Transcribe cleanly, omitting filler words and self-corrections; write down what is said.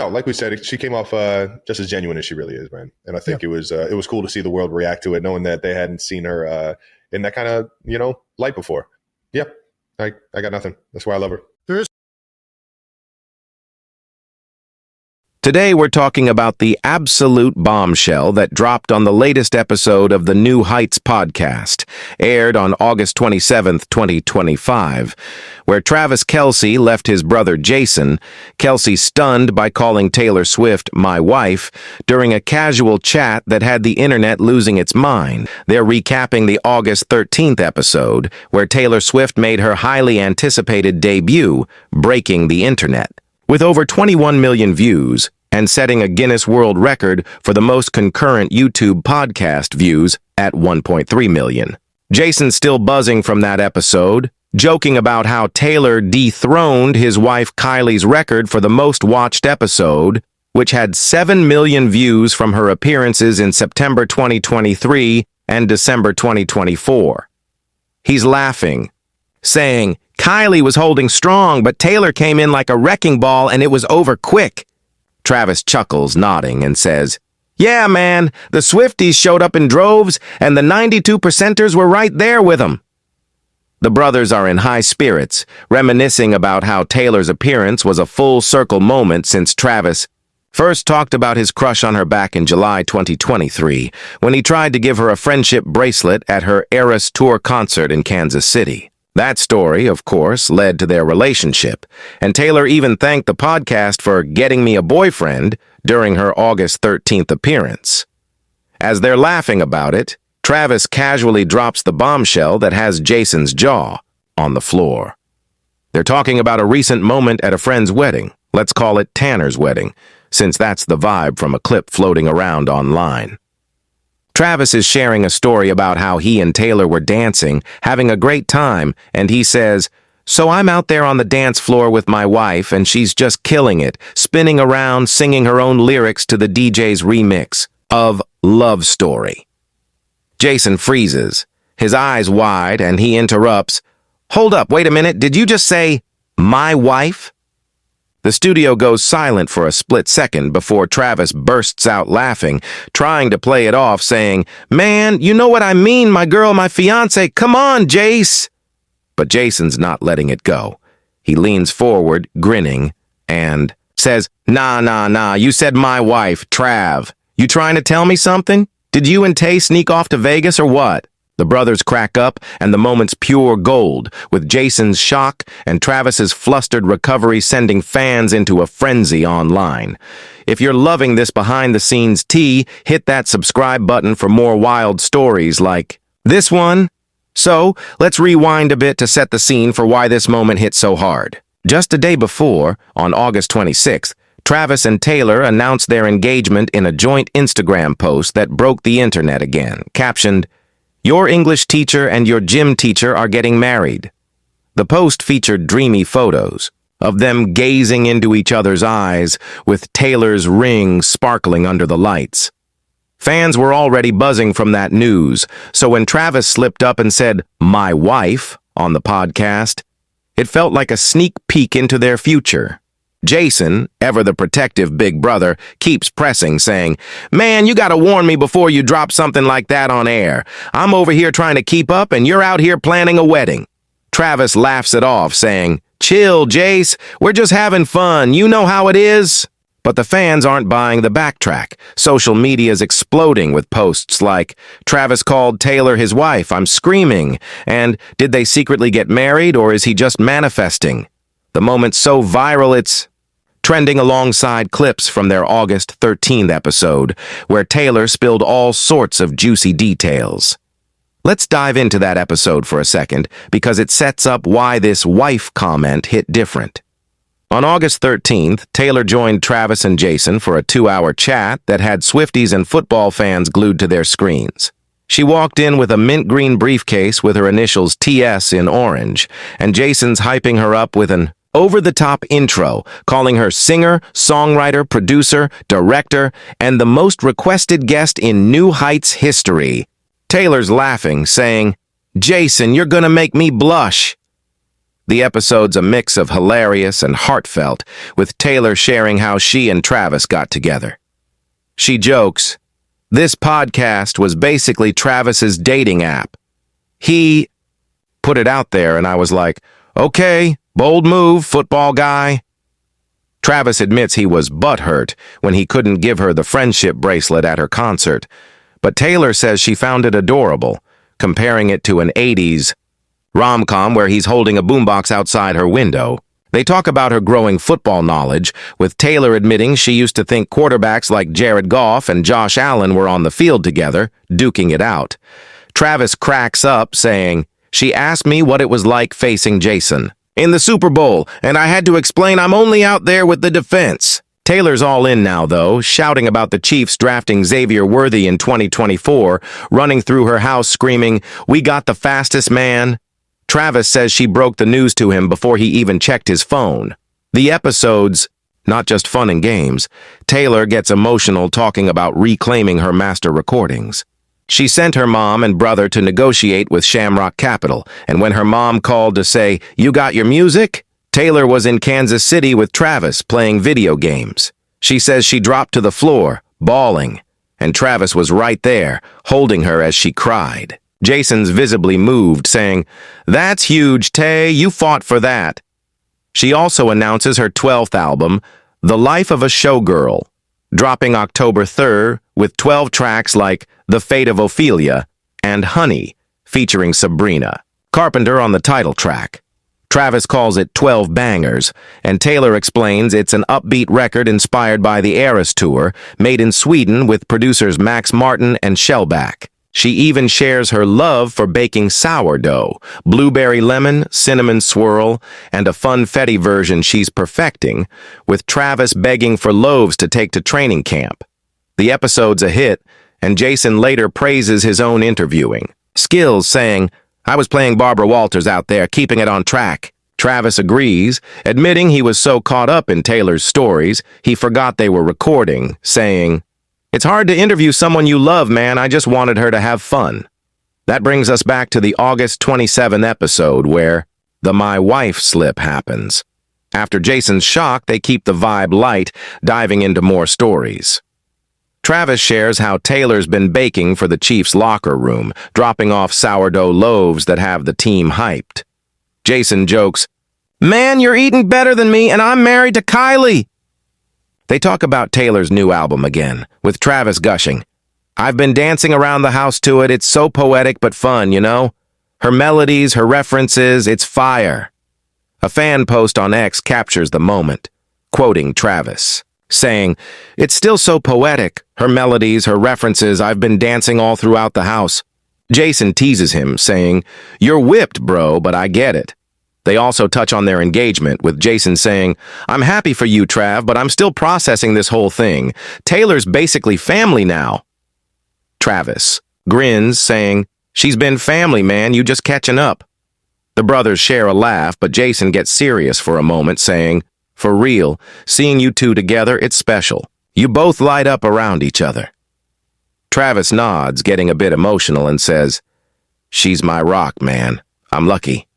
No, like we said, she came off just as genuine as she really is, man. And I think Yeah. it was cool to see the world react to it, knowing that they hadn't seen her in that kind of light before. Yeah, I got nothing. That's why I love her. Today we're talking about the absolute bombshell that dropped on the latest episode of the New Heights podcast, aired on August 27th, 2025, where Travis Kelce left his brother Jason, Kelce stunned by calling Taylor Swift my wife, during a casual chat that had the internet losing its mind. They're recapping the August 13th episode, where Taylor Swift made her highly anticipated debut, breaking the internet. With over 21 million views and setting a Guinness World Record for the most concurrent YouTube podcast views at 1.3 million. Jason's still buzzing from that episode, joking about how Taylor dethroned his wife Kylie's record for the most watched episode, which had 7 million views from her appearances in September 2023 and December 2024. He's laughing, saying, "Kylie was holding strong, but Taylor came in like a wrecking ball and it was over quick." Travis chuckles, nodding, and says, "Yeah, man, the Swifties showed up in droves and the 92%ers were right there with them." The brothers are in high spirits, reminiscing about how Taylor's appearance was a full-circle moment since Travis first talked about his crush on her back in July 2023, when he tried to give her a friendship bracelet at her Eras Tour concert in Kansas City. That story, of course, led to their relationship, and Taylor even thanked the podcast for getting me a boyfriend during her August 13th appearance. As they're laughing about it, Travis casually drops the bombshell that has Jason's jaw on the floor. They're talking about a recent moment at a friend's wedding. Let's call it Tanner's wedding, since that's the vibe from a clip floating around online. Travis is sharing a story about how he and Taylor were dancing, having a great time, and he says, "So I'm out there on the dance floor with my wife, and she's just killing it, spinning around, singing her own lyrics to the DJ's remix of Love Story." Jason freezes, his eyes wide, and he interrupts, "Hold up, wait a minute, did you just say, my wife?" The studio goes silent for a split second before Travis bursts out laughing, trying to play it off, saying, "Man, you know what I mean, my girl, my fiancé, come on, Jace!" But Jason's not letting it go. He leans forward, grinning, and says, Nah, you said my wife, Trav. You trying to tell me something? Did you and Tay sneak off to Vegas or what?" The brothers crack up, and the moment's pure gold, with Jason's shock and Travis's flustered recovery sending fans into a frenzy online. If you're loving this behind-the-scenes tea, hit that subscribe button for more wild stories like this one. So, let's rewind a bit to set the scene for why this moment hit so hard. Just a day before, on August 26th, Travis and Taylor announced their engagement in a joint Instagram post that broke the internet again, captioned, "Your English teacher and your gym teacher are getting married." The post featured dreamy photos of them gazing into each other's eyes, with Taylor's ring sparkling under the lights. Fans were already buzzing from that news, so when Travis slipped up and said, "my wife," on the podcast, it felt like a sneak peek into their future. Jason, ever the protective big brother, keeps pressing, saying, "Man, you gotta warn me before you drop something like that on air. I'm over here trying to keep up, and you're out here planning a wedding." Travis laughs it off, saying, "Chill, Jace. We're just having fun. You know how it is." But the fans aren't buying the backtrack. Social media's exploding with posts like, "Travis called Taylor his wife, I'm screaming," and "Did they secretly get married, or is he just manifesting?" The moment's so viral it's trending alongside clips from their August 13th episode, where Taylor spilled all sorts of juicy details. Let's dive into that episode for a second, because it sets up why this wife comment hit different. On August 13th, Taylor joined Travis and Jason for a 2-hour chat that had Swifties and football fans glued to their screens. She walked in with a mint green briefcase with her initials TS in orange, and Jason's hyping her up with an over-the-top intro, calling her singer, songwriter, producer, director, and the most requested guest in New Heights history. Taylor's laughing, saying, "Jason, you're gonna make me blush." The episode's a mix of hilarious and heartfelt, with Taylor sharing how she and Travis got together. She jokes, "This podcast was basically Travis's dating app. He put it out there and I was like, okay, bold move, football guy." Travis admits he was butthurt when he couldn't give her the friendship bracelet at her concert, but Taylor says she found it adorable, comparing it to an 80s rom-com where he's holding a boombox outside her window. They talk about her growing football knowledge, with Taylor admitting she used to think quarterbacks like Jared Goff and Josh Allen were on the field together, duking it out. Travis cracks up, saying, "She asked me what it was like facing Jason in the Super Bowl, and I had to explain I'm only out there with the defense." Taylor's all in now, though, shouting about the Chiefs drafting Xavier Worthy in 2024, running through her house screaming, "We got the fastest man." Travis says she broke the news to him before he even checked his phone. The episode's not just fun and games. Taylor gets emotional talking about reclaiming her master recordings. She sent her mom and brother to negotiate with Shamrock Capital, and when her mom called to say, "You got your music?" Taylor was in Kansas City with Travis playing video games. She says she dropped to the floor, bawling, and Travis was right there, holding her as she cried. Jason's visibly moved, saying, "That's huge, Tay, you fought for that." She also announces her 12th album, The Life of a Showgirl, dropping October 3rd with 12 tracks like The Fate of Ophelia and Honey, featuring Sabrina Carpenter on the title track. Travis calls it 12 bangers, and Taylor explains it's an upbeat record inspired by the Eras Tour, made in Sweden with producers Max Martin and Shellback. She even shares her love for baking sourdough, blueberry lemon, cinnamon swirl, and a funfetti version she's perfecting, with Travis begging for loaves to take to training camp. The episode's a hit, and Jason later praises his own interviewing skills, saying, "I was playing Barbara Walters out there, keeping it on track." Travis agrees, admitting he was so caught up in Taylor's stories, he forgot they were recording, saying, "It's hard to interview someone you love, man. I just wanted her to have fun." That brings us back to the August 27th episode where the "my wife" slip happens. After Jason's shock, they keep the vibe light, diving into more stories. Travis shares how Taylor's been baking for the Chiefs' locker room, dropping off sourdough loaves that have the team hyped. Jason jokes, "Man, you're eating better than me, and I'm married to Kylie." They talk about Taylor's new album again, with Travis gushing, "I've been dancing around the house to it. It's so poetic but fun, you know? Her melodies, her references, it's fire." A fan post on X captures the moment, quoting Travis, saying, "It's still so poetic. Her melodies, her references, I've been dancing all throughout the house." Jason teases him, saying, "You're whipped, bro, but I get it." They also touch on their engagement, with Jason saying, "I'm happy for you, Trav, but I'm still processing this whole thing. Taylor's basically family now." Travis grins, saying, "She's been family, man, you just catching up." The brothers share a laugh, but Jason gets serious for a moment, saying, "For real, seeing you two together, it's special. You both light up around each other." Travis nods, getting a bit emotional, and says, "She's my rock, man. I'm lucky."